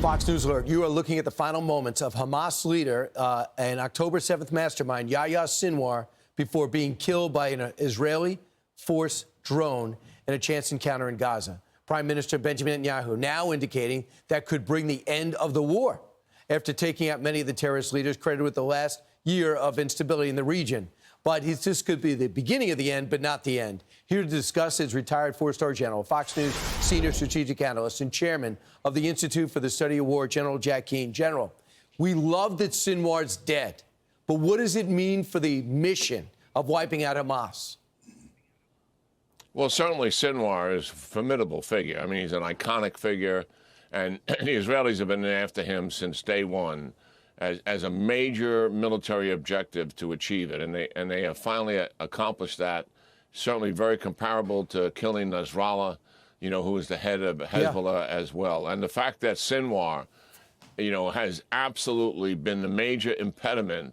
Fox News Alert, you are looking at the final moments of Hamas leader and October 7th mastermind Yahya Sinwar before being killed by an Israeli force drone in a chance encounter in Gaza. Prime Minister Benjamin Netanyahu now indicating that could bring the end of the war after taking out many of the terrorist leaders credited with the last year of instability in the region. But this could be the beginning of the end, but not the end. Here to discuss is retired four-star general, Fox News senior strategic analyst and chairman of the Institute for the Study of War, General Yahya Keane. General, we love that Sinwar's dead, but what does it mean for the mission of wiping out Hamas? Well, certainly Sinwar is a formidable figure. I mean, he's an iconic figure, and the Israelis have been after him since day one as a major military objective to achieve it, and they have finally accomplished that. Certainly very comparable to killing Nasrallah, you know, who was the head of Hezbollah as well. And the fact that Sinwar, you know, has absolutely been the major impediment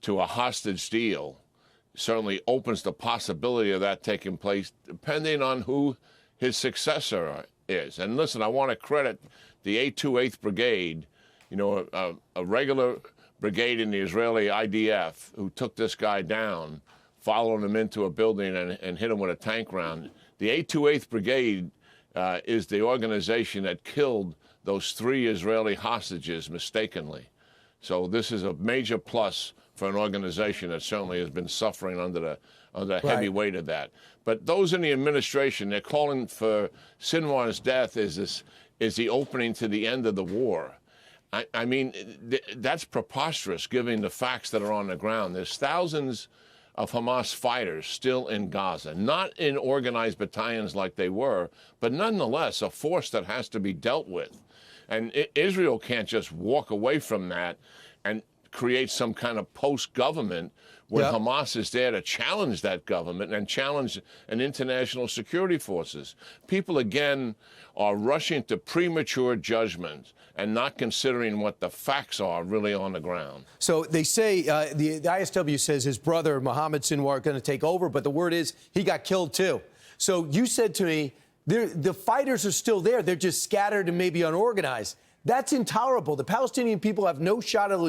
to a hostage deal certainly opens the possibility of that taking place, depending on who his successor is. And listen, I want to credit the 828th Brigade, you know, a regular brigade in the Israeli IDF who took this guy down, followed him into a building and hit him with a tank round. The 828th Brigade is the organization that killed those 3 Israeli hostages mistakenly. So this is a major plus for an organization that certainly has been suffering under the heavy weight of that. But those in the administration, they're calling for Sinwar's death is the opening to the end of the war. I mean, that's preposterous, given the facts that are on the ground. There's thousands of Hamas fighters still in Gaza, not in organized battalions like they were, but nonetheless a force that has to be dealt with. And Israel can't just walk away from that and create some kind of post-government where Hamas is there to challenge that government and challenge an international security forces. People, again, are rushing to premature judgment and not considering what the facts are really on the ground. So they say, the ISW says his brother, Mohammed Sinwar, is going to take over, but the word is he got killed too. So you said to me, the fighters are still there. They're just scattered and maybe unorganized. That's intolerable. The Palestinian people have no shot at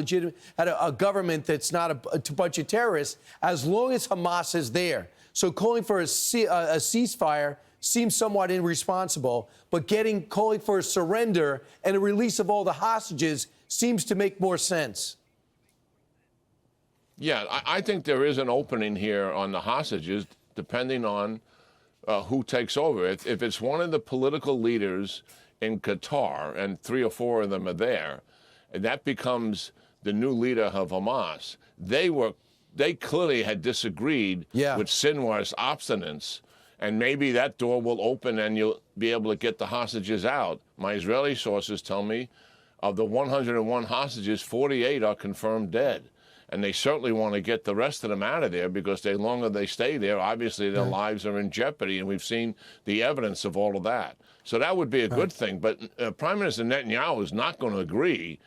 a government that's not a bunch of terrorists as long as Hamas is there. So calling for a ceasefire seems somewhat irresponsible, but calling for a surrender and a release of all the hostages seems to make more sense. Yeah, I think there is an opening here on the hostages, depending on who takes over. If it's one of the political leaders in Qatar, and 3 or 4 of them are there, and that becomes the new leader of Hamas. They clearly had disagreed with Sinwar's obstinance, and maybe that door will open and you'll be able to get the hostages out. My Israeli sources tell me of the 101 hostages, 48 are confirmed dead. And they certainly want to get the rest of them out of there because the longer they stay there, obviously their lives are in jeopardy, and we've seen the evidence of all of that. So that would be a good thing. But Prime Minister Netanyahu is not going to agree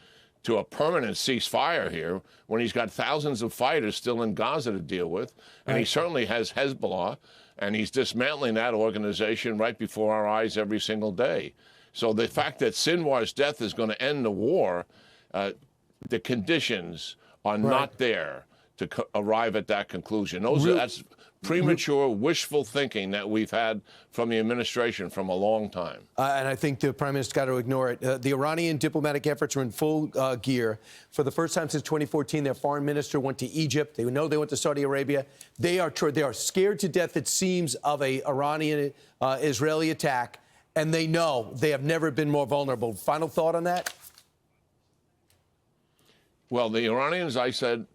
to a permanent ceasefire here when he's got thousands of fighters still in Gaza to deal with. And he certainly has Hezbollah, and he's dismantling that organization right before our eyes every single day. So the fact that Sinwar's death is going to end the war, the conditions are not there to arrive at that conclusion. That's premature, wishful thinking that we've had from the administration from a long time. And I think the Prime Minister's got to ignore it. The Iranian diplomatic efforts are in full gear. For the first time since 2014, their foreign minister went to Egypt. They know they went to Saudi Arabia. They are scared to death, it seems, of a Iranian-Israeli attack, and they know they have never been more vulnerable. Final thought on that? Well, the Iranians, I said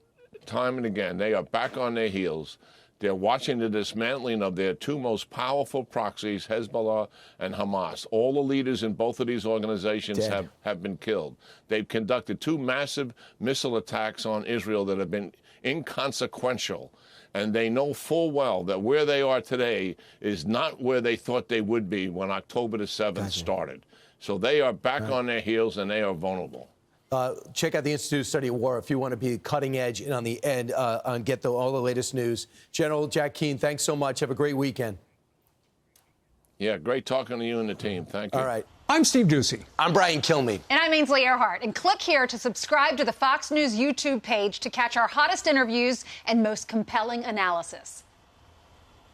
time and again, they are back on their heels. They're watching the dismantling of their 2 most powerful proxies, Hezbollah and Hamas. All the leaders in both of these organizations have been killed. They've conducted 2 massive missile attacks on Israel that have been inconsequential. And they know full well that where they are today is not where they thought they would be when October the 7th started. So they are back on their heels, and they are vulnerable. Check out the Institute of Study of War if you want to be cutting edge and on the end and get all the latest news. General Yahya Keane, thanks so much. Have a great weekend. Yeah, great talking to you and the team. Thank you. All right. I'm Steve Doocy. I'm Brian Kilmeade. And I'm Ainsley Earhart. And click here to subscribe to the Fox News YouTube page to catch our hottest interviews and most compelling analysis.